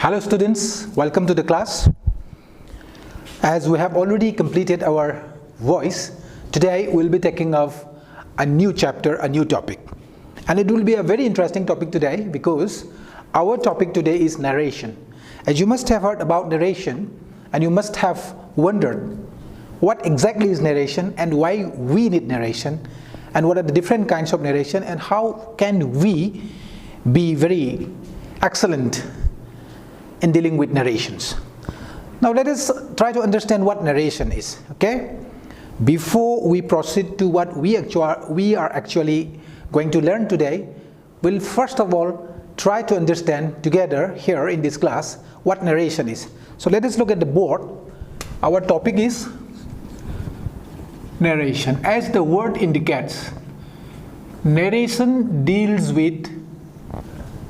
Hello students, welcome to the class. As we have already completed our voice, today we'll be taking off a new chapter, a new topic. And it will be a very interesting topic today because our topic today is narration. As you must have heard about narration, and you must have wondered what exactly is narration and why we need narration, and what are the different kinds of narration, and how can we be very excellent in dealing with narrations. Now let us try to understand what narration is, okay? Before we proceed to what we are actually going to learn today, we'll first of all try to understand together here in this class what narration is. So let us look at the board. Our topic is narration. As the word indicates, narration deals with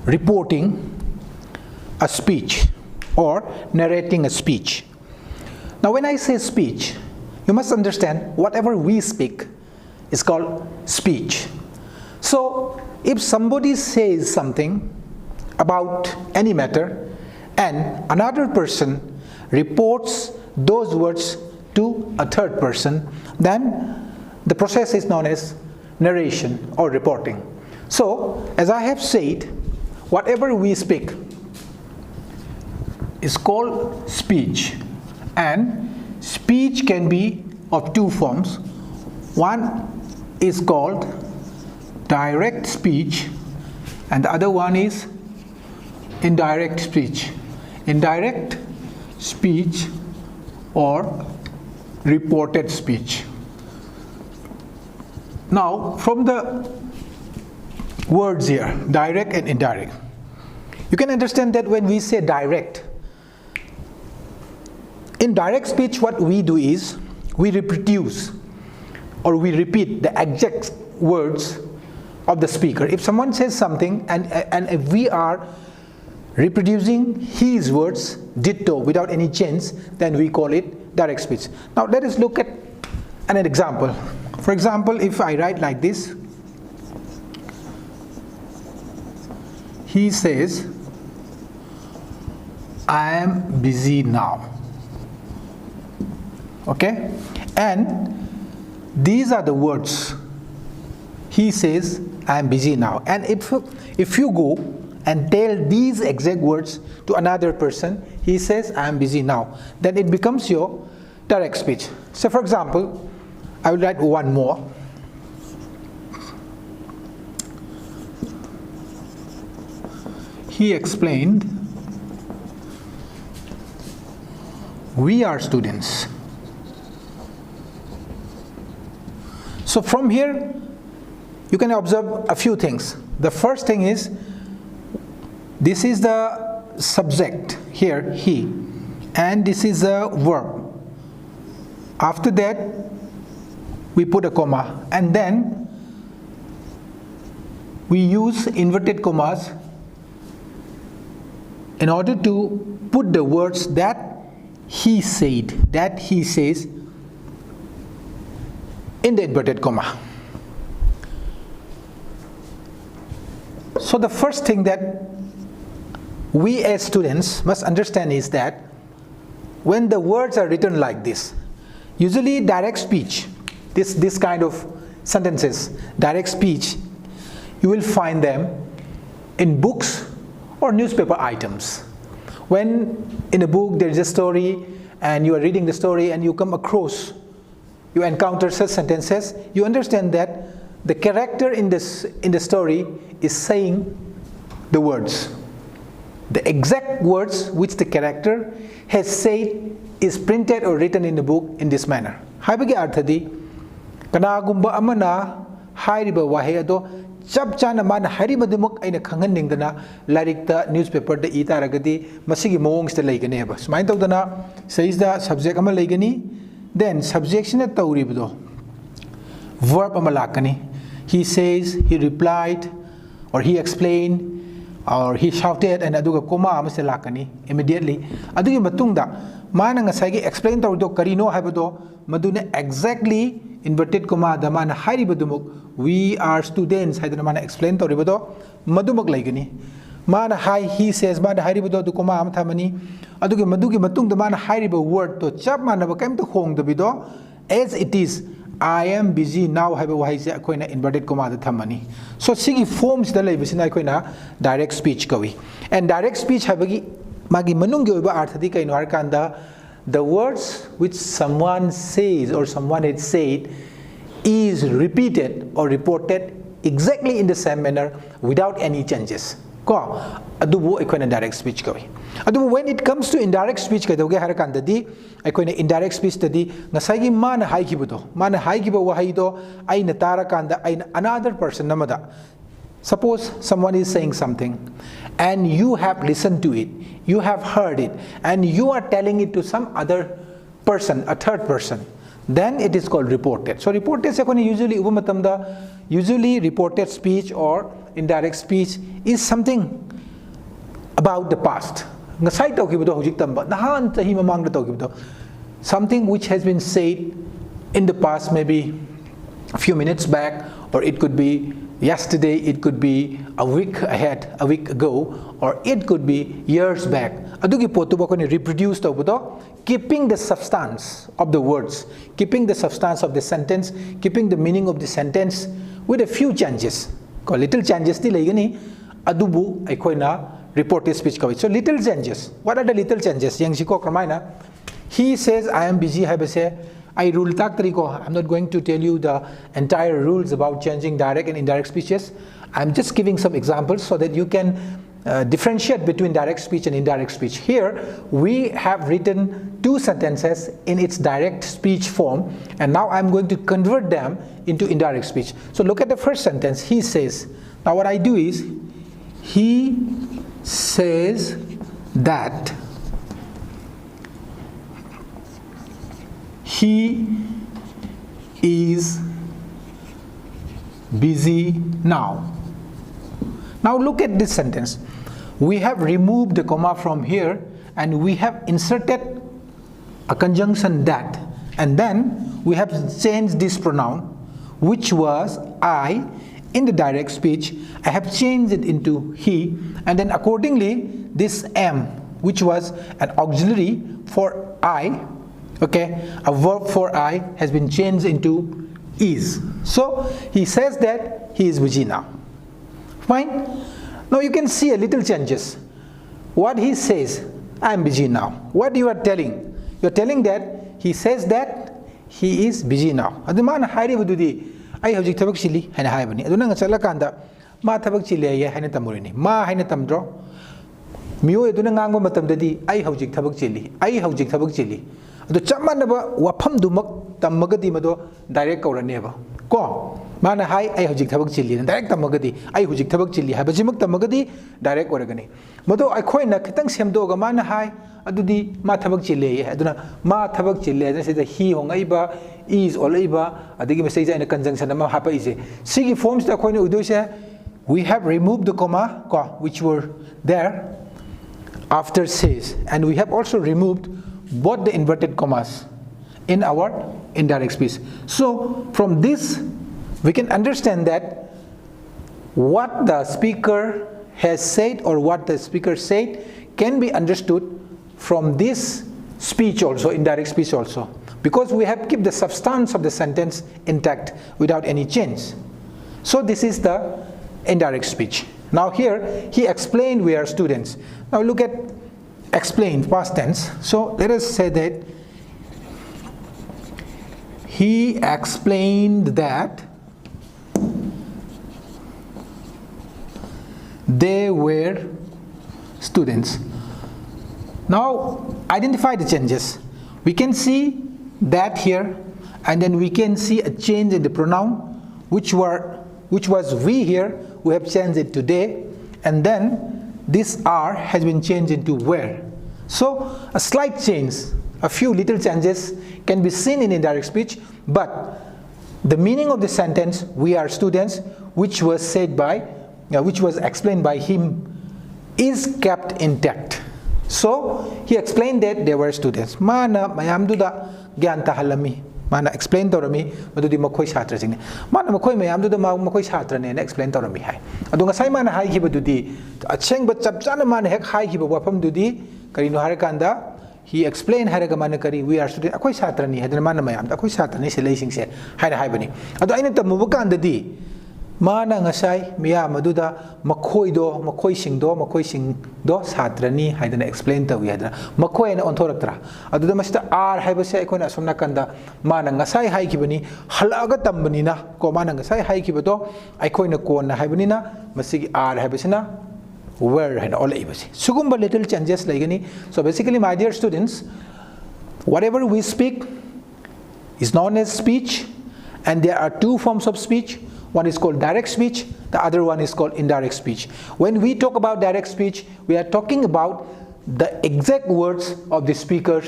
reporting a speech or narrating a speech. Now when I say speech, you must understand whatever we speak is called speech. So if somebody says something about any matter and another person reports those words to a third person, then the process is known as narration or reporting. So as I have said, whatever we speak is called speech, and speech can be of two forms. One is called direct speech and the other one is indirect speech. Indirect speech or reported speech. Now from the words here, direct and indirect, you can understand that when we say direct, in direct speech what we do is we reproduce or we repeat the exact words of the speaker. If someone says something and if we are reproducing his words ditto without any change, then we call it direct speech. Now let us look at an example. For example, if I write like this, he says, I am busy now. Okay, and these are the words. He says, I am busy now. And if you go and tell these exact words to another person, he says, I am busy now, then it becomes your direct speech. So for example, I will write one more. He explained, we are students. So from here, you can observe a few things. The first thing is, this is the subject here, he, and this is a verb. After that, we put a comma, and then we use inverted commas in order to put the words that he said, that he says, in the inverted comma. So the first thing that we as students must understand is that when the words are written like this, usually direct speech, this kind of sentences, direct speech, you will find them in books or newspaper items. When in a book there is a story and you are reading the story and you come across, you encounter such sentences, you understand that the character in the story is saying the words. The exact words which the character has said is printed or written in the book in this manner. Haibagi arthadi, kanagumba amana hairiba wahe ado chap chana man haribadumuk aina khanganingdana larikta newspaper da itaragadi masigi mawongs da laigani ba. Sumain tawdana says the subject ama laigani, then subjection at tauribdo verb amalakani. He says, he replied, or he explained, or he shouted, and aduga koma amaselakani immediately. Adugi matungda mana ngasagi explain tawdo karino habado maduna exactly inverted comma da mana hairibadumuk we are students haidana mana explain tawribado madumuk laigani. Mana hai, he says, mana hairibudo, the comma amthamani, Aduki Maduki Matung, the man hairibu word to chapman of a came to home the bido, as it is. I am busy now, have a wise Aquina inverted comma the thamani. So Sigi forms the labels in Aquina direct speech kawi. And direct speech have Magi Manungi Arthadika in Arkanda, the words which someone says or someone had said is repeated or reported exactly in the same manner without any changes. Ko adubu akoina direct speech kawi. Adubu when it comes to indirect speech kadawge harakanda di akoina indirect speech tadi ngasagi mana haigibudo wahido aina tarakanda aina another person namada. Suppose someone is saying something and you have listened to it, you have heard it, and you are telling it to some other person, a third person. Then it is called reported. So reported usually reported speech or indirect speech is something about the past. Something which has been said in the past, maybe a few minutes back, or it could be yesterday, it could be a week ahead, a week ago, or it could be years back. Adugi potu bakoni reproduce to keeping the substance of the words, keeping the substance of the sentence, keeping the meaning of the sentence with a few changes. Ko little changes ti legani adubu aikoina reported speech kawi. So little changes. What are the little changes? Yang siko kramaina. He says I am busy habase. I rule takriko. I'm not going to tell you the entire rules about changing direct and indirect speeches. I'm just giving some examples so that you can differentiate between direct speech and indirect speech. Here we have written two sentences in its direct speech form, and now I'm going to convert them into indirect speech. So look at the first sentence. He says. Now what I do is, he says that he is busy now. Now look at this sentence. We have removed the comma from here and we have inserted a conjunction that, and then we have changed this pronoun, which was I. In the direct speech, I have changed it into he, and then accordingly this am, which was an auxiliary for I, okay, a verb for I has been changed into is. So he says that he is busy now. Fine. Now you can see a little changes. What he says, I am busy now. What you are telling? You are telling that he says that he is busy now. Adumana hairi bududi ay hojik thabak chili haina haibani. Aduna nga chalakanda ma thabak chili ay haina tamurini. Ma haina tamdro. Miyo aduna ngangba matamdadi ay hojik thabak chili. Ay hojik thabak chili. Adu chamanaba wafam dumak tamagadi mado direct kauraneba. Ko mana hai ay hojik thabak chili direct tamagadi ay hojik thabak chili habajimak tamagadi direct oragani. Mado akhoi na khitang semdoga mana hai adudi ma thabak chili aduna ma thabak chili aduna se he hongaiba is olaiba adigi message in a conjunction ama hapa ise sigi forms da khoi na udose we have removed the comma ko which were there after says, and we have also removed both the inverted commas in our indirect speech. So from this we can understand that what the speaker has said or what the speaker said can be understood from this speech also, indirect speech also, because we have kept the substance of the sentence intact without any change. So this is the indirect speech. Now here he explained we are students. Now look at explained past tense. So let us say that he explained that they were students. Now identify the changes. We can see that here, and then we can see a change in the pronoun which was we here. We have changed it to they, and then this are has been changed into were. So a slight change, a few little changes can be seen in indirect speech, but the meaning of the sentence we are students, which was said by which was explained by him, is kept intact. So he explained that they were students. Mana mayam duda gyan tahalami. mana explain torami madudi makhoi chatra jing mana makhoi mayam du da makhoi chatra ne explain torami hai adu ngasai mana hai ki badudi acheng ba chap chana mana hek hai ki ba wafam dudi kari no har kanda he explain haraga mana kari we are student akhoi chatra ni hadana mana mayam da akhoi chatra ni se leising se hai bani adu aina tamu ba kanda di mana ngasai miya maduda makhoi sing do satrani haidana explain tawi hadana makhoi na onthoraktra aduda masta r haibase aikona somna kanda mana ngasai hai kibani halaga tambani na ko mana ngasai hai kibato aikoina kona haibani na masigi r haibasina where and all ibasi sugumba little changes laigani. So basically my dear students, whatever we speak is known as speech, and there are two forms of speech. One is called direct speech, the other one is called indirect speech. When we talk about direct speech, we are talking about the exact words of the speaker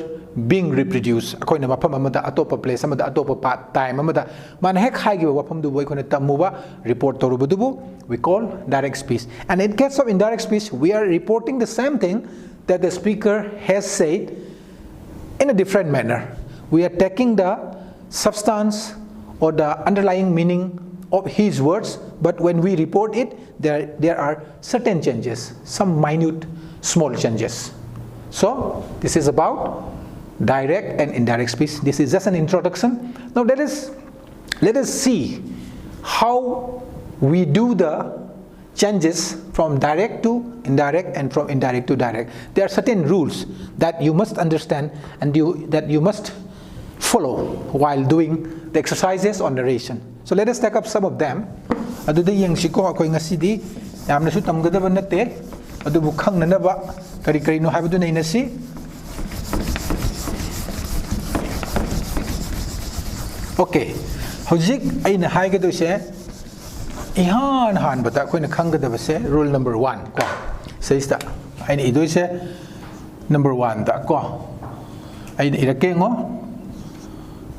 being reproduced. Akoina mapam amada atopa place amada atopa time amada man hek hai gi wapam du boy kona tamuba report torubudubu we call direct speech. And in case of indirect speech, we are reporting the same thing that the speaker has said in a different manner. We are taking the substance or the underlying meaning of his words, but when we report it, there are certain changes, some minute small changes. So this is about direct and indirect speech. This is just an introduction. Now let us see how we do the changes from direct to indirect and from indirect to direct. There are certain rules that you must understand and that you must follow while doing the exercises on narration. So let us take up some of them. Aduda yang siko ako ngasidi yamna su tamgadaba natte adu bukhang nanaba kari no habadu na inasi. Okay, hojik ay na haigado siya ihan han bata ko na khanggadaba se rule number 1 ko says that ay ido siya number 1 da ko ay irake ngo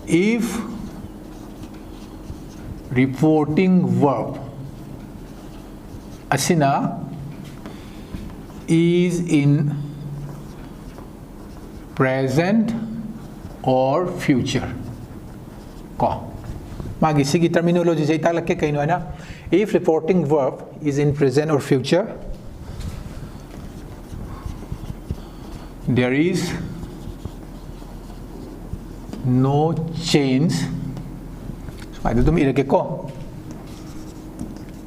if reporting verb asina is in present or future ko magi sigi terminology jay talak ke kaino na if reporting verb is in present or future there is no change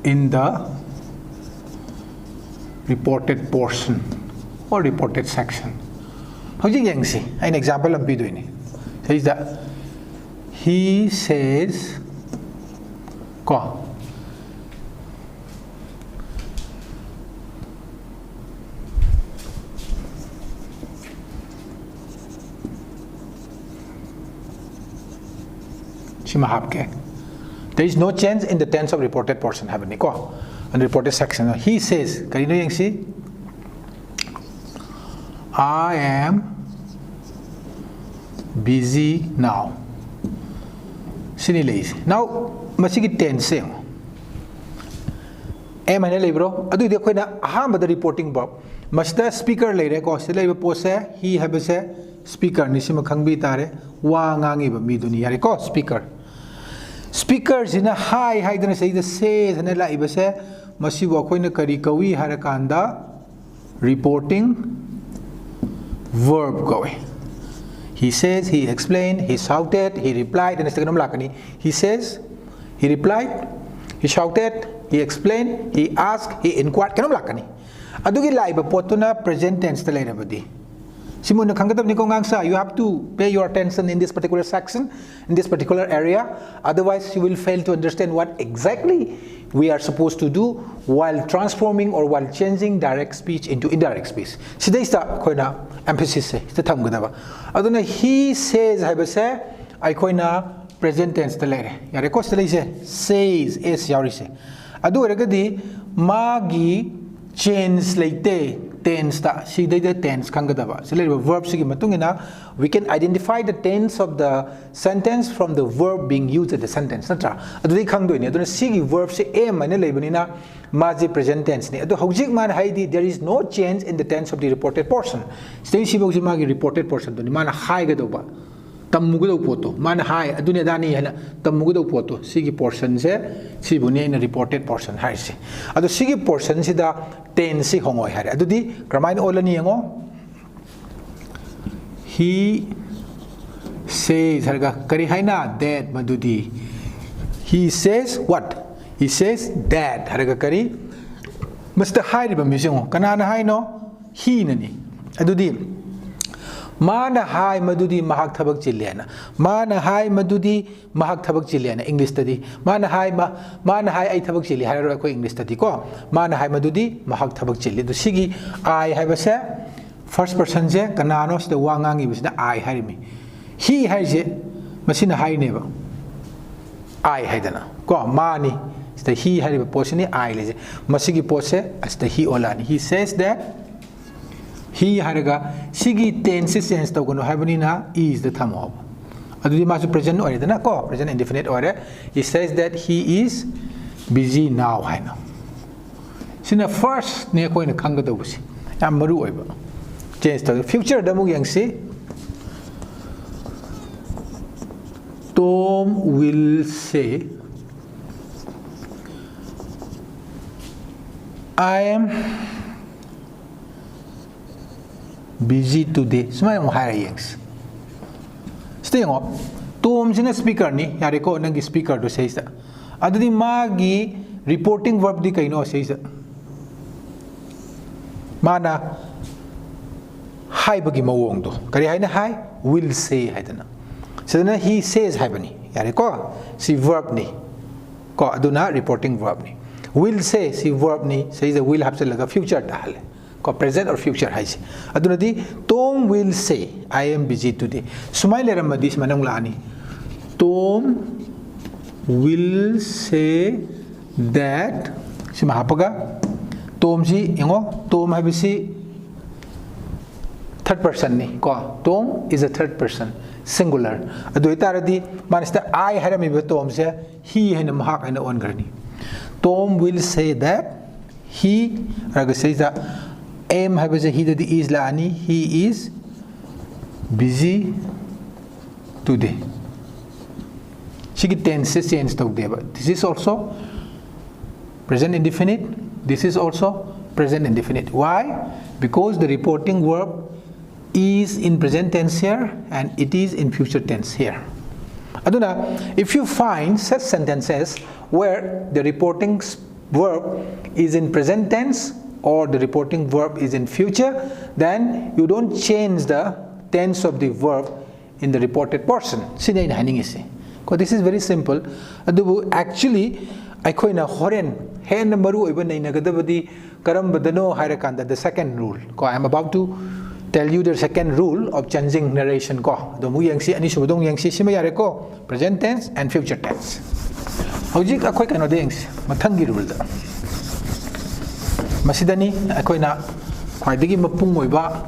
in the reported portion or reported section. How do you see? An example of Biduini says that he says ko there is no change in the tense of reported portion haven't ko and reported section. He says kanino yang si I am busy now. Sinilays. Now masigi tense em ane libro adu de ko na ahamba the reporting verb masta speaker leire ko se leiba pose he have se speaker ni sima khangbi tare wa ngangi ba mi duni yare ko speakers in a high dana say the says and la ibase masibo koina kari kawi harakanda reporting verb going. He says, he explained, he shouted, he replied, and he says, he replied, he shouted, he explained, he asked, he inquired. Adugi laiba potuna present tense talaina badi. Simuna kangatab ni kong angsa, you have to pay your attention in this particular section, in this particular area. Otherwise, you will fail to understand what exactly we are supposed to do while transforming or while changing direct speech into indirect speech. Sidai sta koina emphasis se sta thamgadaba. Aduna he says haibase ai koina present tense talere. Yare ko stale se says is yauri se. Adu eragadi magi change leite tense ta sidai the tense kangadaba. Sile verb sigi matungina we can identify the tense of the sentence from the verb being used in the sentence. Natra adu khangdoi ni aduna sigi verb se am ane lebanina maji present tense ni adu hojik man haidi there is no change in the tense of the reported portion. Stay sibo magi reported portion to ni mana hai gadoba Tamugado poto, man high, Adunia Dani, and Tamugado poto, Sigi portions, Sibuni in a reported portion, Harsi. At the Sigi portion, Sida 10 si Hongo had. Adudi, Gramain Olaniango. He says, Karihaina, that Madudi. He says what? He says that, Haragakari. Mr. Hyde, Mission, Kanana Haino, he nani. Adudi. Mana hai madudi mahak thabak chiliana. Mana hai madudi mahak thabak chiliana. English study. Mana hai ai thabak chili. Haro ko English study ko. Mana hai madudi mahak thabak chili. Do sigi I hai base first person je kanano sta wangangi bisna I hai mi. He hai je masina hai neba. I hai dana. Ko mani sta he hai portion I le je. Masigi pose sta he olani. He says that he haraga sigi tense sense to gono habanina is the thamo adudi masu present or dana ko present indefinite or he says that he is busy now haino sina first ne ko ina khanga do busi yam maru oiba change to future da mu yang si Tom will say I am busy today. Semua yang hari yangs. Stay ngop. Tom sina speaker ni. Yari ko nang speaker do says that. Ado di magi reporting verb di kaino says that. Mana hi bagi mawong do. Kari hai na hi will say hai na. So na he says hai bani. Yari ko si verb ni. Ko ado na reporting verb ni. Will say si verb ni says that will have to laga future dahal. Present or future hai adunadi Tom will say I am busy today sumai le ramadis manang lani Tom will say that si mahapaga Tom si ingo Tom hai bisi third person ni ko Tom is a third person singular adu itaradi manista I harami be Tom se he hai na mahak hai na on garni Tom will say that he raga says that am have a he that is lani he is busy today shigi tense sense to deba this is also present indefinite this is also present indefinite why because the reporting verb is in present tense here and it is in future tense here aduna if you find such sentences where the reporting verb is in present tense or the reporting verb is in future, then you don't change the tense of the verb in the reported portion. This is very simple. Actually, the second rule. I am about to tell you the second rule of changing narration. Present tense and future tense. Masidani akoina khwaidagi mapung oiba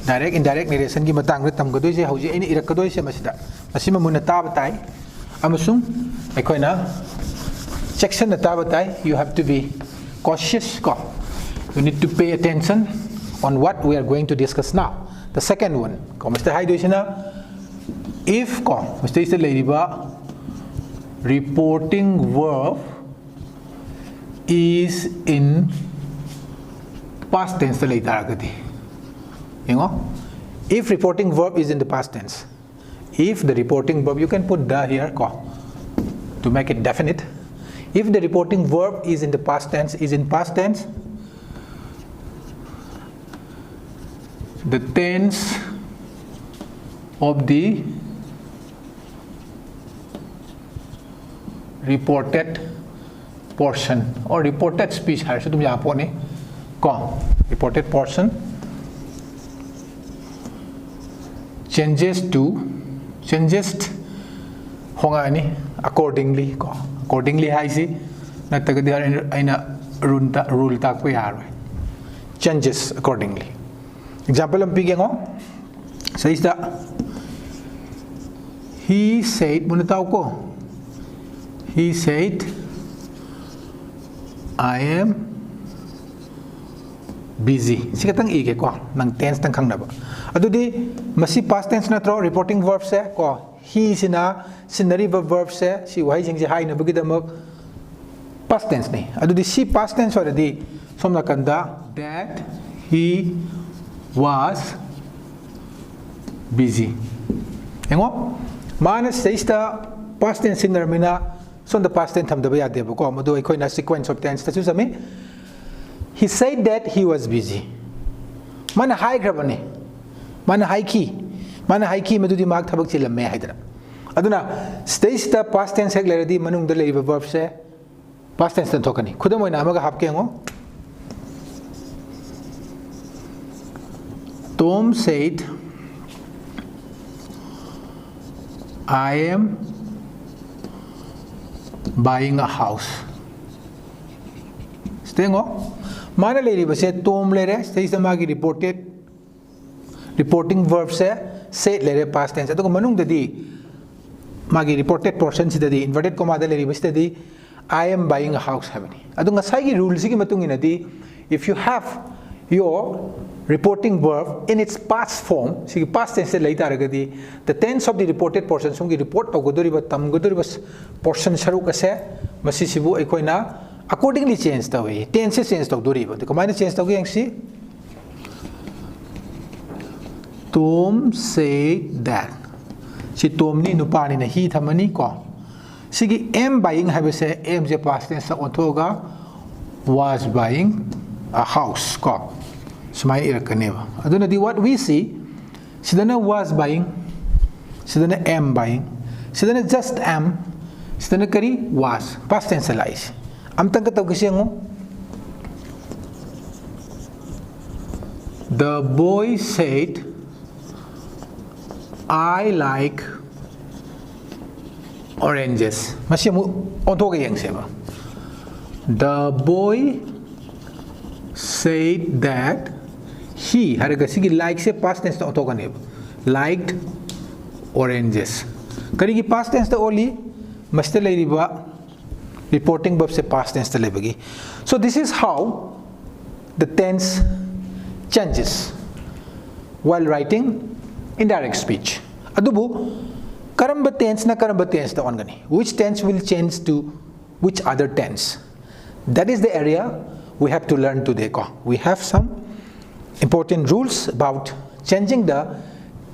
direct indirect narration gi matang re tam gadoi se hauji ini irak gadoi se masida masima muna ta batai amasung akoina section ta batai you have to be cautious ko you need to pay attention on what we are going to discuss now the second one ko Mr. Haidoi sina if ko Mr. is ladiba reporting verb is in past tense if reporting verb is in the past tense if the reporting verb you can put the here to make it definite if the reporting verb is in the past tense the tense of the reported portion or reported speech reported portion changes hongani accordingly hai si natagadi aina rule tak pe yar changes accordingly example am pigengo says that he said munataw ko he said I am busy si katang ige ko nang tense tang khang na ba adudi masi past tense na tro reporting verb se ko he sina sinari verb se si wai jing ji hai na bagi damak past tense ni adudi si past tense already somna kanda that he was busy engo mana seista past tense sinner mina son the past tense tham da ba ya de ba ko madu ai na sequence of tense ta chu sami he said that he was busy mana hai grabani mana hai ki madu di mag thabak chilamme haidra aduna stage the past tense hek leradi manung da leiba verb se past tense tan thokani khudam oina amaga hapke ngo Tom said I am buying a house stay ngo mana leri base tom lere stage the magi reporting verb se say lere past tense adu manung dadi magi reported portion si dadi inverted comma da leri base dadi I am buying a house habani adu ngasai gi rule si gi matung ina di if you have your reporting verb in its past form si past tense se leita ragadi the tense of the reported portion sum gi report to godori ba tam godori ba portion sharu ka se masi sibu ekoina accordingly change the way tense change to dori ba ko minus change to gi angsi Tom said that si Tom ni nupa ni na hi thamani ko sigi am buying have se am je past tense othoga was buying a house ko smai irakaneva aduna di what we see sidana was buying sidana am buying sidana just am sidana kari was past tense lies am tang ka taw kasi ngo the boy said I like oranges masi mu onto ga yang seba the boy said that he haraga sigi like se past tense onto ga ne liked oranges kari gi past tense ta only masti lai riba reporting verb se past tense ta lebagi so this is how the tense changes while writing indirect speech adubu karamba tense na karamba tense ta ongani which tense will change to which other tense that is the area we have to learn today ko we have some important rules about changing the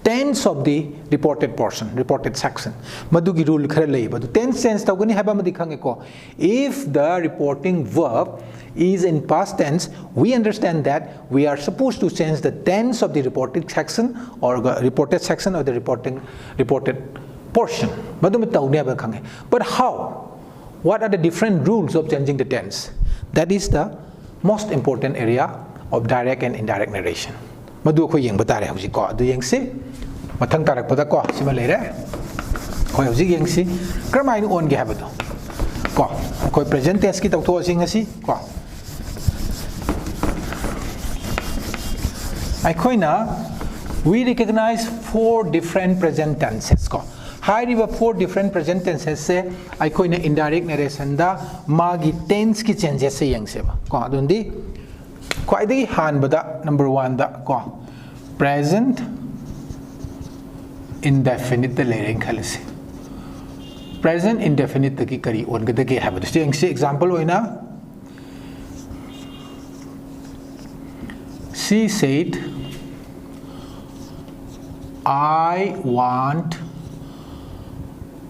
tense of the reported portion reported section madugi rule khara lei badu tense change tawgani haba madi khange ko if the reporting verb is in past tense we understand that we are supposed to change the tense of the reported section or reported section of the reported portion madum tawne ba khange but how what are the different rules of changing the tense that is the most important area of direct and indirect narration madu ko yeng batare hauji ko adu yeng si mathang tarak pada ko sima leire ko hauji yeng si kramai ni on ge habado ko ko present tense ki tawtho sing asi ko ai koina we recognize four different present tenses ko hai riba four different present tenses se ai koina indirect narration da magi tense ki changes se yeng se ba ko adundi quite hanbada number 1 da ko present indefinite the lereng khalase present indefinite ki kari on gada ke have the example oina she said I want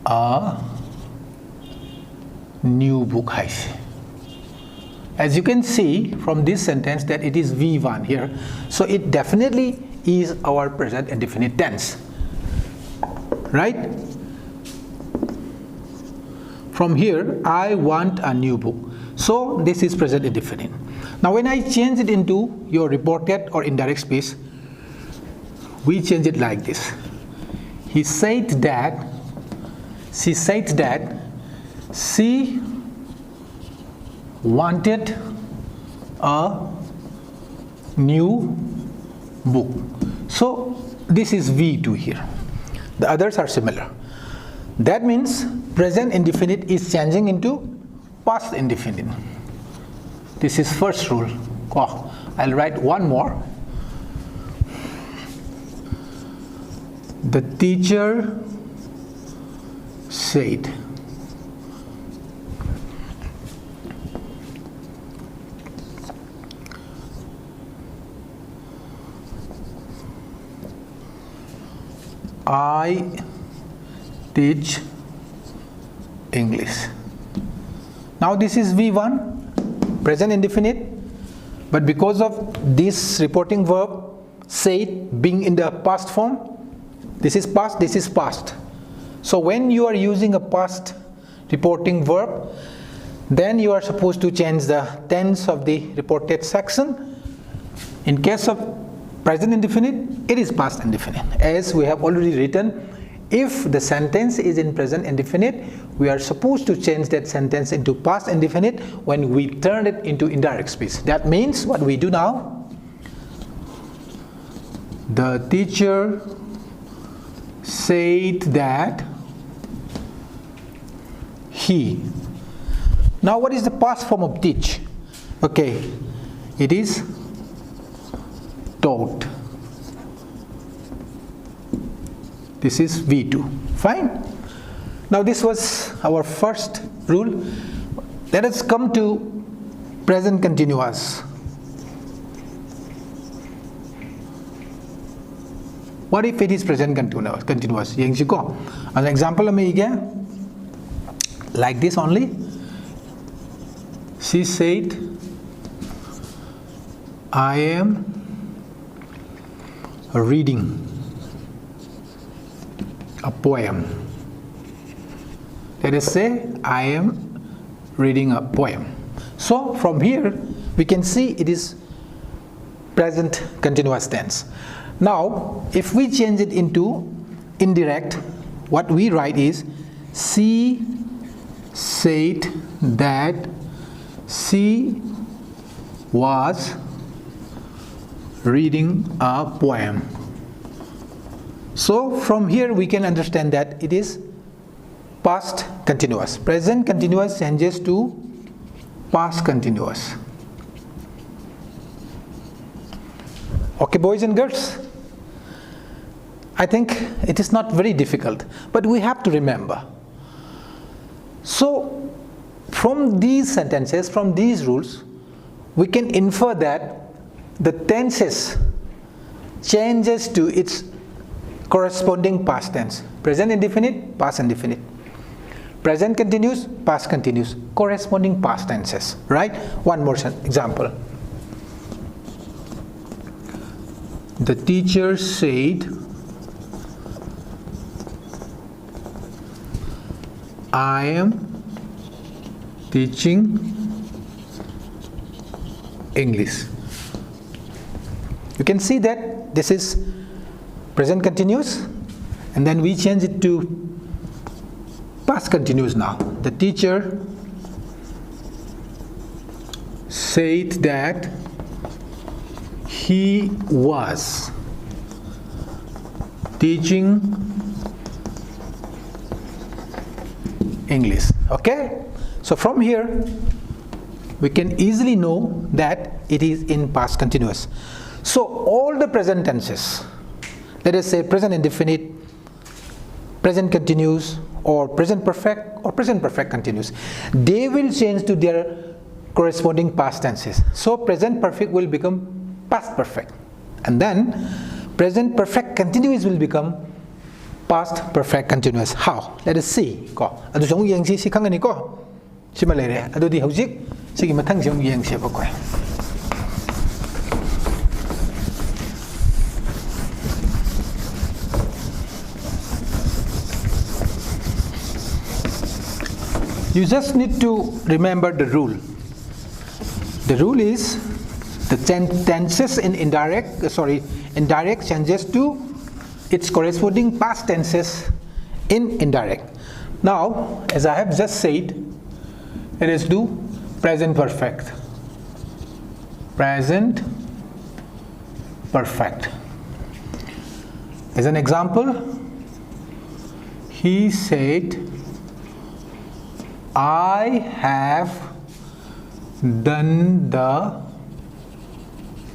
a new book as you can see from this sentence that it is V1 here so it definitely is our present indefinite tense right from here I want a new book so this is present indefinite now when I change it into your reported or indirect speech we change it like this she said that she wanted a new book so this is V2 here the others are similar that means present indefinite is changing into past indefinite this is first rule I'll write one more. The teacher said. I teach English. Now this is V1, present indefinite, but because of this reporting verb said being in the past form, this is past, this is past. So when you are using a past reporting verb, then you are supposed to change the tense of the reported section. In case of present indefinite, it is past indefinite. As we have already written, if the sentence is in present indefinite, we are supposed to change that sentence into past indefinite when we turn it into indirect speech. That means what we do now, the teacher said that he. Now what is the past form of teach? Okay, it is taught. This is V2. Fine. Now this was our first rule. Let us come to present continuous. What if it is present continuous? An example like this only. She said, I am reading a poem. Let us say I am reading a poem. So from here we can see it is present continuous tense. Now if we change it into indirect, what we write is she said that she was reading a poem. So from here we can understand that it is past continuous. Present continuous changes to past continuous. Okay, boys and girls, I think it is not very difficult, but we have to remember. So from these sentences, from these rules, we can infer that the tenses changes to its corresponding past tense. Present indefinite, past indefinite. Present continuous, past continuous, corresponding past tenses, right? One more example. The teacher said, I am teaching English. You can see that this is present continuous, and then we change it to past continuous now. The teacher said that he was teaching English. Okay? So from here we can easily know that it is in past continuous. So all the present tenses, let us say present indefinite, present continuous, or present perfect, or present perfect continuous, they will change to their corresponding past tenses. So present perfect will become past perfect, and then present perfect continuous will become past perfect continuous. How? Let us see. Adu song yang si khangani ko. Sima lere. Adu di hojik sigi mathang song yang si bakoi. You just need to remember the rule. The rule is the tenses in indirect changes to its corresponding past tenses in indirect. Now, as I have just said, let us do present perfect. Present perfect. As an example, he said, I have done the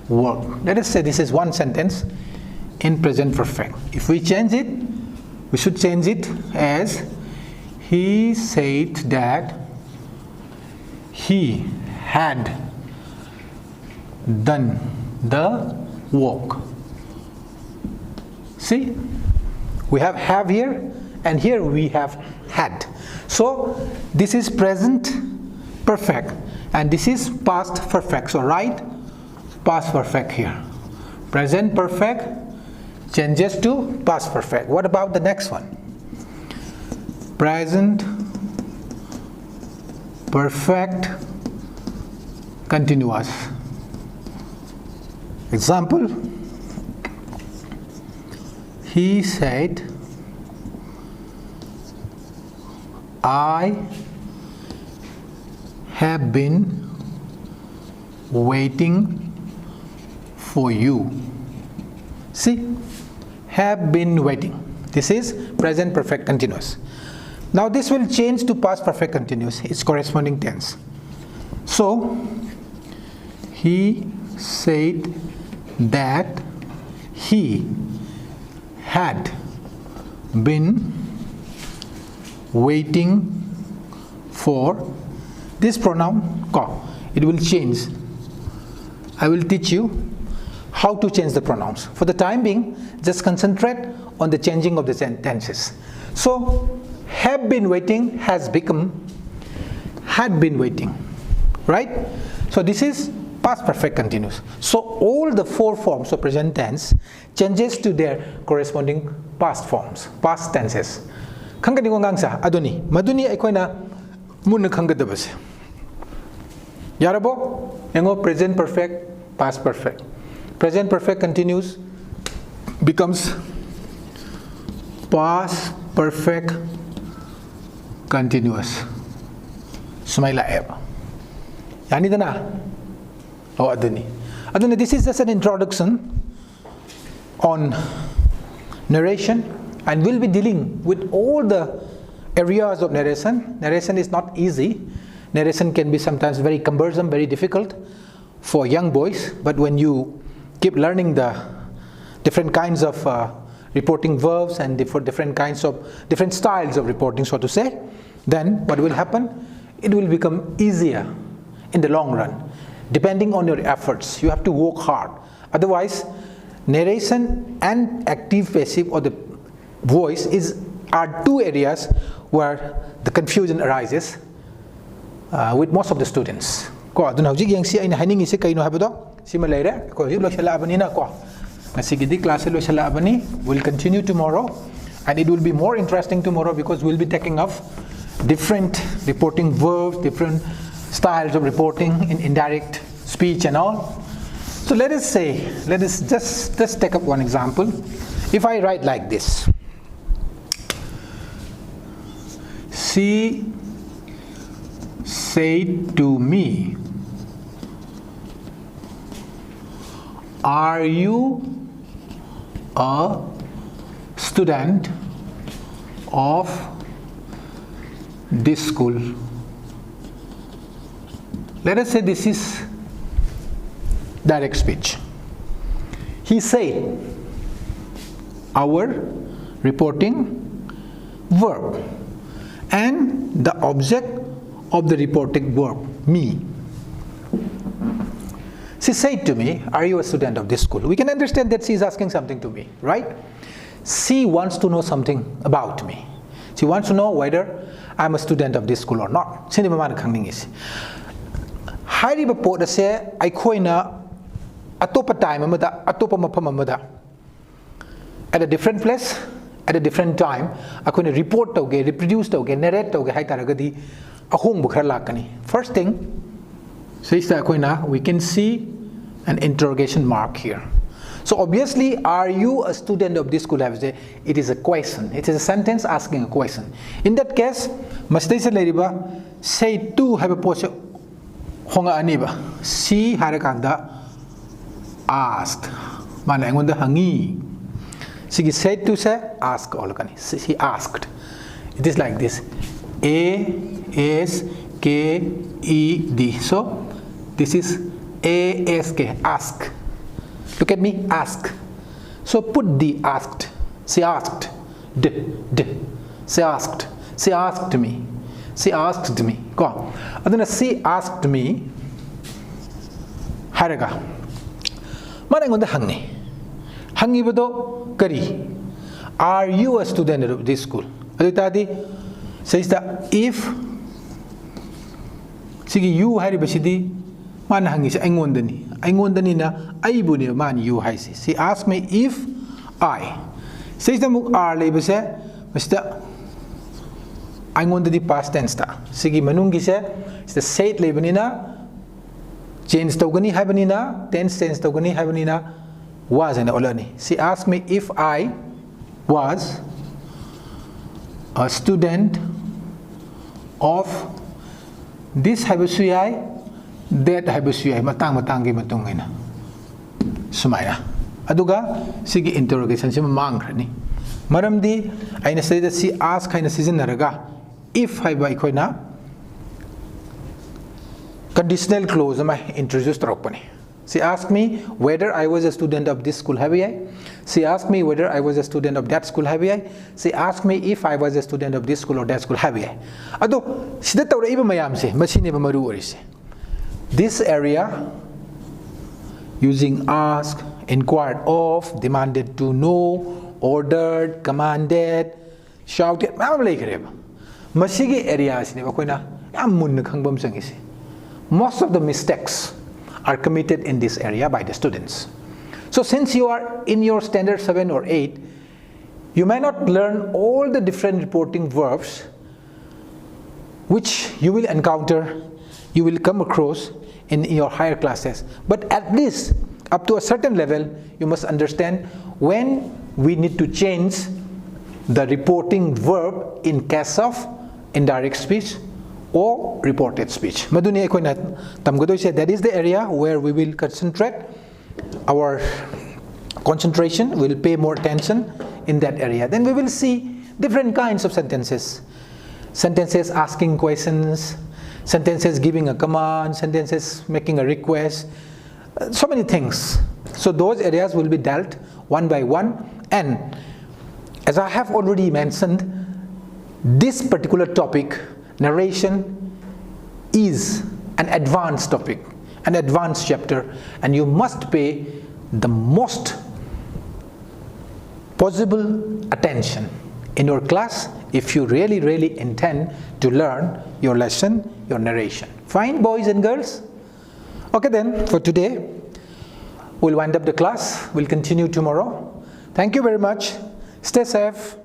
work. Let us say this is one sentence in present perfect. If we change it, we should change it as he said that he had done the work. See, we have here, and here we have had. So this is present perfect and this is past perfect. So write past perfect here. Present perfect changes to past perfect. What about the next one? Present perfect continuous. Example, he said, I have been waiting for you. See, have been waiting. This is present perfect continuous. Now this will change to past perfect continuous, its corresponding tense. So, he said that he had been waiting for this pronoun ko. It will change. I will teach you how to change the pronouns. For the time being, just concentrate on the changing of the tenses. So, have been waiting has become had been waiting, right? So this is past perfect continuous. So all the four forms of present tense changes to their corresponding past forms, past tenses. Khangani ko ngang sa aduni maduni aikoina mun khangadabase. Yarabo engo present perfect, past perfect. Present perfect continuous becomes past perfect continuous. Sumaila eba. Yani dana. Oh aduni. Aduni, this is just an introduction on narration, and we'll be dealing with all the areas of narration. Narration is not easy. Narration can be sometimes very cumbersome, very difficult for young boys, but when you keep learning the different kinds of reporting verbs and different styles of reporting, so to say, then what will happen? It will become easier in the long run, depending on your efforts. You have to work hard. Otherwise, narration and active passive or the voice are two areas where the confusion arises with most of the students. Ko aduna hojik yang si aina haning ise kaino habado sima leire ko hi lo shala abani na ko nasigidi class lo shala abani. We'll continue tomorrow, and it will be more interesting tomorrow because we'll be taking up different reporting verbs, different styles of reporting in indirect speech and all. So let us just take up one example. If I write like this, she said to me, are you a student of this school? Let us say this is direct speech. He said, our reporting verb, and the object of the reporting verb, me. She said to me, are you a student of this school? We can understand that she is asking something to me, right? She wants to know something about me. She wants to know whether I'm a student of this school or not. Sini mamana khangning is. Hairi ba po da se aikoina atopa time amada atopa mafam amada at a different place at a different time akoina report tauge, reproduce tauge, narrate tauge hai taragadi ahong bu khara lakani. First thing, we can see an interrogation mark here. So obviously, are you a student of this school? It is a question. It is a sentence asking a question. In that case, say to have a poche honga aniba. Si harakanda asked. Mana engonda hangi. She said to say ask olakani. She asked. It is like this. A-S-K-E-D. So this is A-S-K, ask. Look at me, ask. So put the asked. She asked. She asked. She asked me. She asked me. Go on. Aduna she asked me. Haraga. Mana ngonda hangni. Hangi bodo kari. Are you a student of this school? Adu tadi says that if sigi you hari basidi mana hangi sa angondani na aibuni man you hai si. She asked me if I says the muk are label se Mr. Angondani past tense ta. Sigi manungi se is the said labelina change togani habanina tense togani habanina was an olani. She asked me if I was a student of this habasuyai, that habasuyai, matang-matangi matungina. Sumaya. Aduga, sige interrogation si mamangkrani. Maramdi, ay nasay that si ask ay nasisin naraga. If haiba ikoy na, conditional clause na introduce taropani. She asked me whether I was a student of this school, have I? She asked me whether I was a student of that school, have I? She asked me if I was a student of this school or that school, have I? Ado, sida tawra iba mayam se, masini ba maru ori se. This area, using ask, inquired of, demanded to know, ordered, commanded, shouted, ma'am lay kareba. Masigi area sini ba koy na, amun na kang bam sang isi. Most of the mistakes are committed in this area by the students. So since you are in your standard 7 or 8, you may not learn all the different reporting verbs which you will encounter, you will come across in your higher classes. But at least up to a certain level, you must understand when we need to change the reporting verb in case of indirect speech or reported speech. Maduni ko na tamgodoy said that is the area where we will concentrate our concentration. We'll pay more attention in that area. Then we will see different kinds of sentences. Sentences asking questions, sentences giving a command, sentences making a request, so many things. So those areas will be dealt one by one. And as I have already mentioned, this particular topic, narration, is an advanced topic, an advanced chapter, and you must pay the most possible attention in your class if you really intend to learn your lesson, your narration. Fine, boys and girls? Okay then, for today, we'll wind up the class. We'll continue tomorrow. Thank you very much. Stay safe.